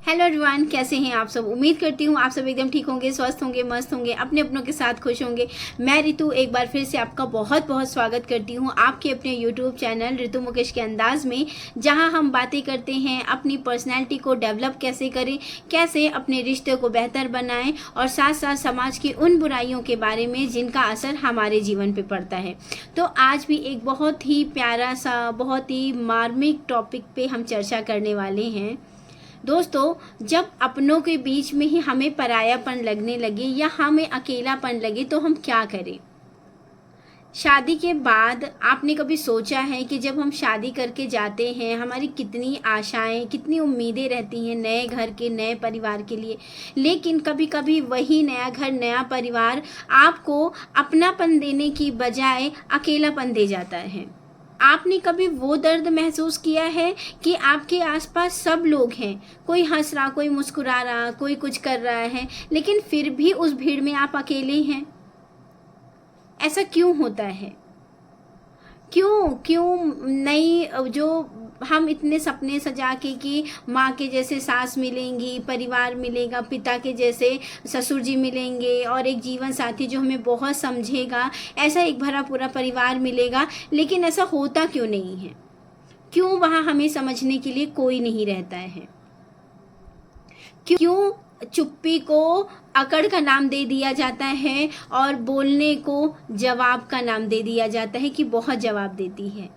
Hello everyone, कैसे हैं आप सब। उम्मीद करती हूँ आप सब एकदम ठीक होंगे, स्वस्थ होंगे, मस्त होंगे, अपने अपनों के साथ खुश होंगे। मैं रितु एक बार फिर से आपका बहुत बहुत स्वागत करती हूँ आपके अपने यूट्यूब चैनल रितु मुकेश के अंदाज में, जहाँ हम बातें करते हैं अपनी पर्सनैलिटी को डेवलप कैसे करें, कैसे अपने रिश्ते को बेहतर बनाएं और साथ साथ समाज की उन बुराइयों के बारे में जिनका असर हमारे जीवन पर पड़ता है। तो आज भी एक बहुत ही प्यारा सा, बहुत ही मार्मिक टॉपिक पे हम चर्चा करने वाले हैं। दोस्तों, जब अपनों के बीच में ही हमें परायापन लगने लगे या हमें अकेलापन लगे तो हम क्या करें। शादी के बाद आपने कभी सोचा है कि जब हम शादी करके जाते हैं हमारी कितनी आशाएं, कितनी उम्मीदें रहती हैं नए घर के, नए परिवार के लिए, लेकिन कभी कभी वही नया घर, नया परिवार आपको अपनापन देने की बजाय अकेलापन दे जाता है। आपने कभी वो दर्द महसूस किया है कि आपके आसपास सब लोग हैं, कोई हंस रहा, कोई मुस्कुरा रहा, कोई कुछ कर रहा है, लेकिन फिर भी उस भीड़ में आप अकेले हैं। ऐसा क्यों होता है? क्यों क्यों नहीं जो हम इतने सपने सजा के कि माँ के जैसे सास मिलेंगी, परिवार मिलेगा, पिता के जैसे ससुर जी मिलेंगे और एक जीवन साथी जो हमें बहुत समझेगा, ऐसा एक भरा पूरा परिवार मिलेगा, लेकिन ऐसा होता क्यों नहीं है? क्यों वहाँ हमें समझने के लिए कोई नहीं रहता है? क्यों चुप्पी को अकड़ का नाम दे दिया जाता है और बोलने को जवाब का नाम दे दिया जाता है कि बहुत जवाब देती है?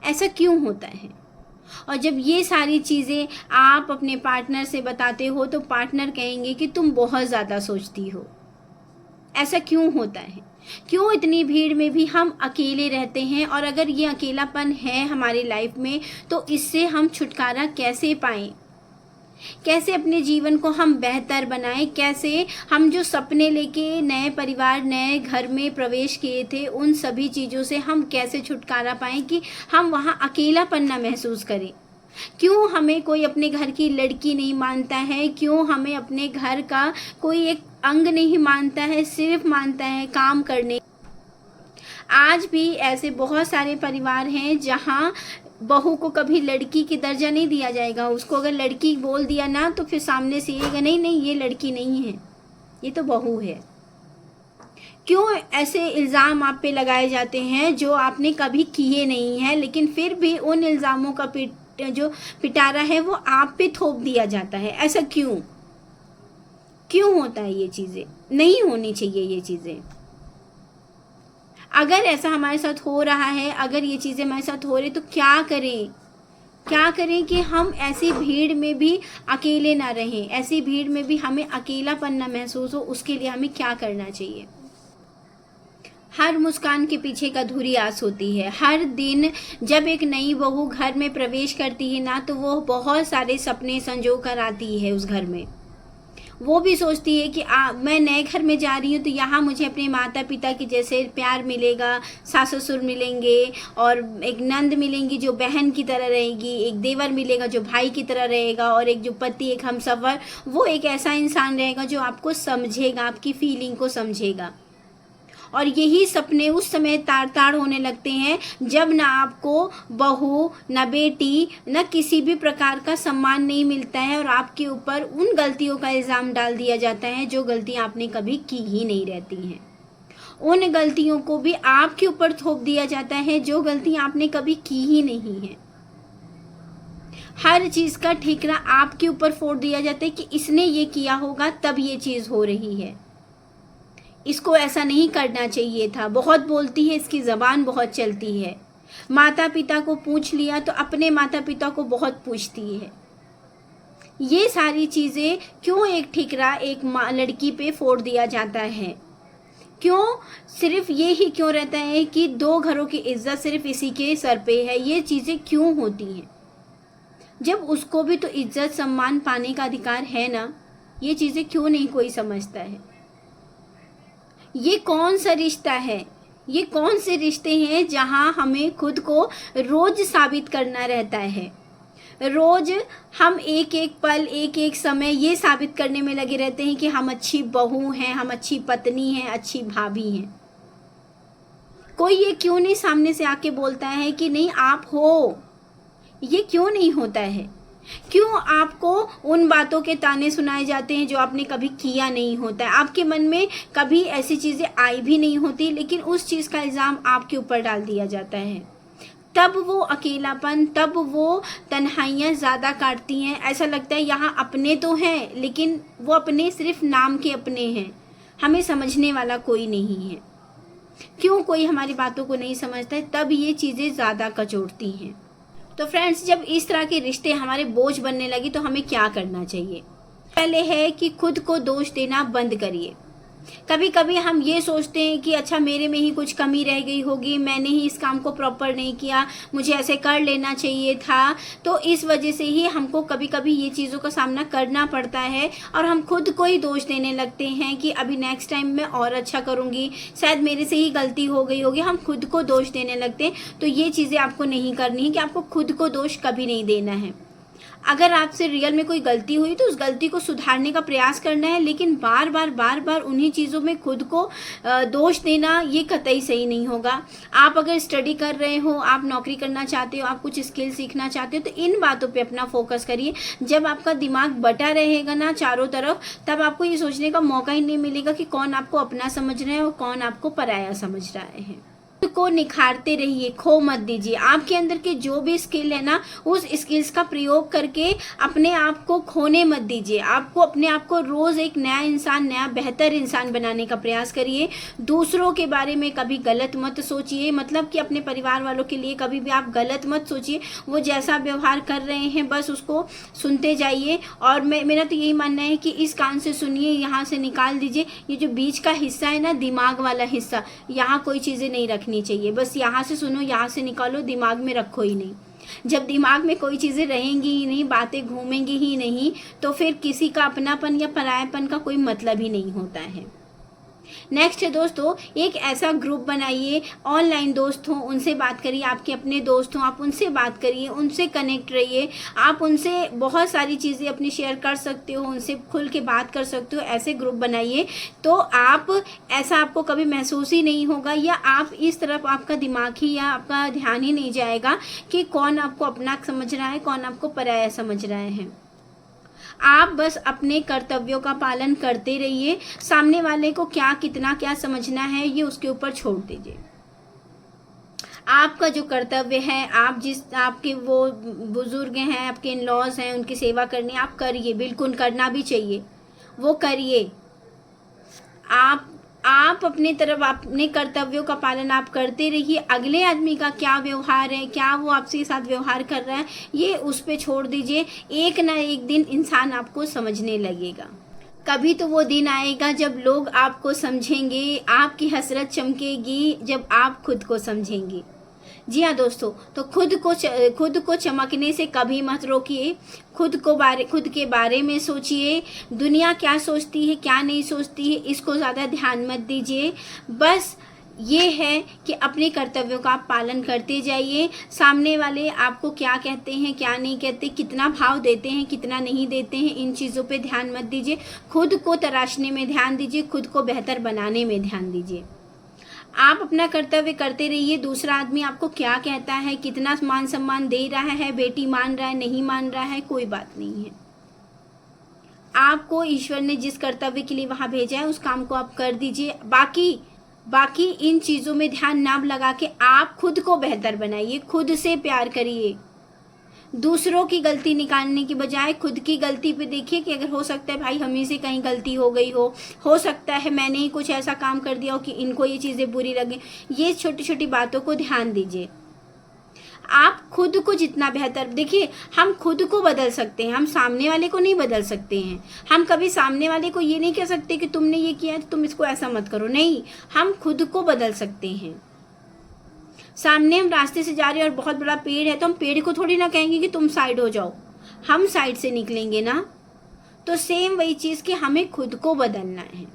ऐसा क्यों होता है? और जब ये सारी चीज़ें आप अपने पार्टनर से बताते हो तो पार्टनर कहेंगे कि तुम बहुत ज़्यादा सोचती हो। ऐसा क्यों होता है? क्यों इतनी भीड़ में भी हम अकेले रहते हैं? और अगर ये अकेलापन है हमारी लाइफ में तो इससे हम छुटकारा कैसे पाएं? कैसे अपने जीवन को हम बेहतर बनाएं? कैसे हम जो सपने लेके नए परिवार, नए घर में प्रवेश किए थे, उन सभी चीज़ों से हम कैसे छुटकारा पाएं कि हम वहाँ अकेलापन ना महसूस करें? क्यों हमें कोई अपने घर की लड़की नहीं मानता है? क्यों हमें अपने घर का कोई एक अंग नहीं मानता है, सिर्फ मानता है काम करने? आज भी ऐसे बहुत सारे परिवार हैं जहाँ बहू को कभी लड़की की दर्जा नहीं दिया जाएगा। उसको अगर लड़की बोल दिया ना तो फिर सामने से येगा, नहीं नहीं ये लड़की नहीं है, ये तो बहू है। क्यों ऐसे इल्ज़ाम आप पे लगाए जाते हैं जो आपने कभी किए नहीं हैं, लेकिन फिर भी उन इल्ज़ामों का जो पिटारा है वो आप पे थोप दिया जाता है? ऐसा क्यों क्यों होता है? ये चीज़ें नहीं होनी चाहिए। ये चीज़ें अगर ऐसा हमारे साथ हो रहा है, अगर ये चीज़ें हमारे साथ हो रही तो क्या करें? क्या करें कि हम ऐसी भीड़ में भी अकेले ना रहें, ऐसी भीड़ में भी हमें अकेलापन ना महसूस हो? उसके लिए हमें क्या करना चाहिए? हर मुस्कान के पीछे एक अधूरी आस होती है। हर दिन जब एक नई बहू घर में प्रवेश करती है ना तो वो बहुत सारे सपने संजो कर आती है उस घर में। वो भी सोचती है कि मैं नए घर में जा रही हूँ तो यहाँ मुझे अपने माता पिता के जैसे प्यार मिलेगा, सास ससुर मिलेंगे और एक नंद मिलेंगी जो बहन की तरह रहेगी, एक देवर मिलेगा जो भाई की तरह रहेगा और एक जो पति, एक हमसफ़र, वो एक ऐसा इंसान रहेगा जो आपको समझेगा, आपकी फीलिंग को समझेगा। और यही सपने उस समय तार ताड़ होने लगते हैं जब ना आपको बहू, ना बेटी, ना किसी भी प्रकार का सम्मान नहीं मिलता है और आपके ऊपर उन गलतियों का इल्ज़ाम डाल दिया जाता है जो गलतियां आपने कभी की ही नहीं रहती हैं। उन गलतियों को भी आपके ऊपर थोप दिया जाता है जो गलतियां आपने कभी की ही नहीं है। हर चीज़ का ठिकरा आपके ऊपर फोड़ दिया जाता है कि इसने ये किया होगा तब ये चीज़ हो रही है, इसको ऐसा नहीं करना चाहिए था, बहुत बोलती है, इसकी ज़बान बहुत चलती है। माता पिता को पूछ लिया तो अपने माता पिता को बहुत पूछती है। ये सारी चीज़ें क्यों एक ठिकरा एक लड़की पे फोड़ दिया जाता है? क्यों सिर्फ ये ही क्यों रहता है कि दो घरों की इज्जत सिर्फ इसी के सर पे है? ये चीज़ें क्यों होती हैं जब उसको भी तो इज्जत सम्मान पाने का अधिकार है ना? ये चीज़ें क्यों नहीं कोई समझता है? ये कौन सा रिश्ता है? ये कौन से रिश्ते हैं जहां हमें खुद को रोज साबित करना रहता है? रोज हम एक एक पल, एक एक समय ये साबित करने में लगे रहते हैं कि हम अच्छी बहू हैं, हम अच्छी पत्नी हैं, अच्छी भाभी हैं। कोई ये क्यों नहीं सामने से आके बोलता है कि नहीं आप हो? ये क्यों नहीं होता है? क्यों आपको उन बातों के ताने सुनाए जाते हैं जो आपने कभी किया नहीं होता है? आपके मन में कभी ऐसी चीज़ें आई भी नहीं होती, लेकिन उस चीज़ का इल्ज़ाम आपके ऊपर डाल दिया जाता है। तब वो अकेलापन, तब वो तन्हाइयाँ ज़्यादा काटती हैं। ऐसा लगता है यहाँ अपने तो हैं, लेकिन वो अपने सिर्फ नाम के अपने हैं, हमें समझने वाला कोई नहीं है। क्यों कोई हमारी बातों को नहीं समझता है, तब ये चीज़ें ज़्यादा कचोटती हैं। तो फ्रेंड्स, जब इस तरह के रिश्ते हमारे बोझ बनने लगे तो हमें क्या करना चाहिए? पहले है कि खुद को दोष देना बंद करिए। कभी कभी हम ये सोचते हैं कि अच्छा मेरे में ही कुछ कमी रह गई होगी, मैंने ही इस काम को प्रॉपर नहीं किया, मुझे ऐसे कर लेना चाहिए था। तो इस वजह से ही हमको कभी कभी ये चीज़ों का सामना करना पड़ता है और हम खुद को ही दोष देने लगते हैं कि अभी नेक्स्ट टाइम मैं और अच्छा करूँगी, शायद मेरे से ही गलती हो गई होगी। हम खुद को दोष देने लगते हैं। तो ये चीज़ें आपको नहीं करनी है कि आपको खुद को दोष कभी नहीं देना है। अगर आपसे रियल में कोई गलती हुई तो उस गलती को सुधारने का प्रयास करना है, लेकिन बार बार उन्हीं चीज़ों में खुद को दोष देना ये कतई सही नहीं होगा। आप अगर स्टडी कर रहे हो, आप नौकरी करना चाहते हो, आप कुछ स्किल सीखना चाहते हो, तो इन बातों पे अपना फोकस करिए। जब आपका दिमाग बटा रहेगा ना चारों तरफ, तब आपको ये सोचने का मौका ही नहीं मिलेगा कि कौन आपको अपना समझ रहा है और कौन आपको पराया समझ रहा है। को निखारते रहिए, खो मत दीजिए। आपके अंदर के जो भी स्किल है ना, उस स्किल्स का प्रयोग करके अपने आप को खोने मत दीजिए। आपको अपने आप को रोज एक नया इंसान, नया बेहतर इंसान बनाने का प्रयास करिए। दूसरों के बारे में कभी गलत मत सोचिए, मतलब कि अपने परिवार वालों के लिए कभी भी आप गलत मत सोचिए। वो जैसा व्यवहार कर रहे हैं बस उसको सुनते जाइए। और मेरा तो यही मानना है कि इस कान से सुनिए, यहाँ से निकाल दीजिए। ये जो बीच का हिस्सा है ना, दिमाग वाला हिस्सा, यहाँ कोई चीज़ें नहीं रखनी चाहिए। बस यहाँ से सुनो, यहाँ से निकालो, दिमाग में रखो ही नहीं। जब दिमाग में कोई चीज़ें रहेंगी ही नहीं, बातें घूमेंगी ही नहीं, तो फिर किसी का अपनापन या परायापन का कोई मतलब ही नहीं होता है। नेक्स्ट है दोस्तों, एक ऐसा ग्रुप बनाइए, ऑनलाइन दोस्त हों, उनसे बात करिए। आपके अपने दोस्त हों, आप उनसे बात करिए, उनसे कनेक्ट रहिए। आप उनसे बहुत सारी चीज़ें अपनी शेयर कर सकते हो, उनसे खुल के बात कर सकते हो। ऐसे ग्रुप बनाइए तो आप ऐसा आपको कभी महसूस ही नहीं होगा, या आप इस तरफ आपका दिमाग ही या आपका ध्यान ही नहीं जाएगा कि कौन आपको अपना समझ रहा है, कौन आपको पराया समझ रहा है। आप बस अपने कर्तव्यों का पालन करते रहिए। सामने वाले को कितना क्या समझना है, ये उसके ऊपर छोड़ दीजिए। आपका जो कर्तव्य है, आपके वो बुजुर्ग हैं, आपके इन लॉज हैं, उनकी सेवा करनी आप करिए, बिल्कुल करना भी चाहिए, वो करिए। आप अपने तरफ अपने कर्तव्यों का पालन आप करते रहिए। अगले आदमी का क्या व्यवहार है, क्या वो आपके साथ व्यवहार कर रहा है, ये उस पे छोड़ दीजिए। एक ना एक दिन इंसान आपको समझने लगेगा। कभी तो वो दिन आएगा जब लोग आपको समझेंगे, आपकी हसरत चमकेगी जब आप खुद को समझेंगे। जी हाँ दोस्तों, तो खुद को चमकने से कभी मत रोकिए। खुद के बारे में सोचिए। दुनिया क्या सोचती है, क्या नहीं सोचती है, इसको ज़्यादा ध्यान मत दीजिए। बस ये है कि अपने कर्तव्यों का आप पालन करते जाइए। सामने वाले आपको क्या कहते हैं, क्या नहीं कहते, कितना भाव देते हैं, कितना नहीं देते हैं, इन चीज़ों पे ध्यान मत दीजिए। खुद को तराशने में ध्यान दीजिए, खुद को बेहतर बनाने में ध्यान दीजिए। आप अपना कर्तव्य करते रहिए। दूसरा आदमी आपको क्या कहता है, कितना मान सम्मान दे रहा है, बेटी मान रहा है, नहीं मान रहा है, कोई बात नहीं है। आपको ईश्वर ने जिस कर्तव्य के लिए वहां भेजा है उस काम को आप कर दीजिए। बाकी इन चीज़ों में ध्यान ना लगा के आप खुद को बेहतर बनाइए, खुद से प्यार करिए। दूसरों की गलती निकालने की बजाय खुद की गलती पे देखिए कि अगर हो सकता है भाई हमें से कहीं गलती हो गई हो सकता है मैंने ही कुछ ऐसा काम कर दिया हो कि इनको ये चीज़ें बुरी लगे। ये छोटी छोटी बातों को ध्यान दीजिए। आप खुद को जितना बेहतर देखिए, हम खुद को बदल सकते हैं, हम सामने वाले को नहीं बदल सकते हैं। हम कभी सामने वाले को ये नहीं कह सकते कि तुमने ये किया है तो तुम इसको ऐसा मत करो, नहीं, हम खुद को बदल सकते हैं। सामने हम रास्ते से जा रहे हैं और बहुत बड़ा पेड़ है तो हम पेड़ को थोड़ी ना कहेंगे कि तुम साइड हो जाओ, हम साइड से निकलेंगे ना। तो सेम वही चीज़ कि हमें खुद को बदलना है।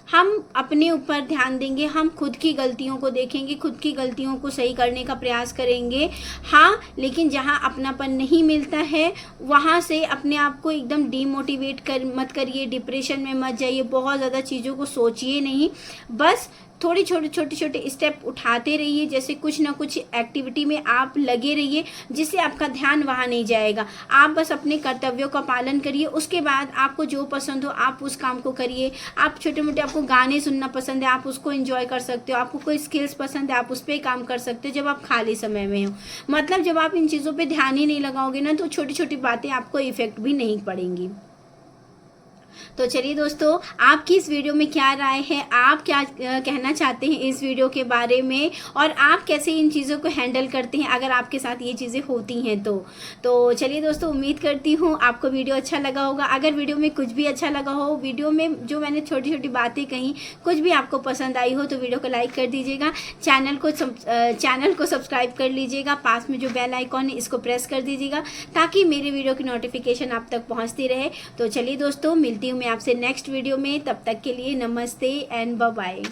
हम अपने ऊपर ध्यान देंगे, हम खुद की गलतियों को देखेंगे, खुद की गलतियों को सही करने का प्रयास करेंगे। हाँ, लेकिन जहाँ अपनापन नहीं मिलता है वहाँ से अपने आप को एकदम डीमोटिवेट मत करिए, डिप्रेशन में मत जाइए, बहुत ज़्यादा चीज़ों को सोचिए नहीं। बस थोड़ी छोटे छोटे स्टेप उठाते रहिए, जैसे कुछ ना कुछ एक्टिविटी में आप लगे रहिए जिससे आपका ध्यान वहाँ नहीं जाएगा। आप बस अपने कर्तव्यों का पालन करिए, उसके बाद आपको जो पसंद हो आप उस काम को करिए। आप छोटे मोटे, आपको गाने सुनना पसंद है आप उसको एंजॉय कर सकते हो, आपको कोई स्किल्स पसंद है आप उस पर काम कर सकते हो जब आप खाली समय में हो। मतलब जब आप इन चीज़ों पे ध्यान ही नहीं लगाओगे ना, तो छोटी छोटी बातें आपको इफेक्ट भी नहीं पड़ेंगी। तो चलिए दोस्तों, आपकी इस वीडियो में क्या राय है, आप क्या कहना चाहते हैं इस वीडियो के बारे में, और आप कैसे इन चीज़ों को हैंडल करते हैं अगर आपके साथ ये चीज़ें होती हैं तो चलिए दोस्तों, उम्मीद करती हूँ आपको वीडियो अच्छा लगा होगा। अगर वीडियो में कुछ भी अच्छा लगा हो, वीडियो में जो मैंने छोटी छोटी बातें कहीं कुछ भी आपको पसंद आई हो, तो वीडियो को लाइक कर दीजिएगा, चैनल को सब्सक्राइब कर लीजिएगा, पास में जो बेल आइकॉन है इसको प्रेस कर दीजिएगा ताकि मेरी वीडियो की नोटिफिकेशन आप तक पहुँचती रहे। तो चलिए दोस्तों, मिलती हूँ मैं आपसे नेक्स्ट वीडियो में, तब तक के लिए नमस्ते एंड बाय बाय।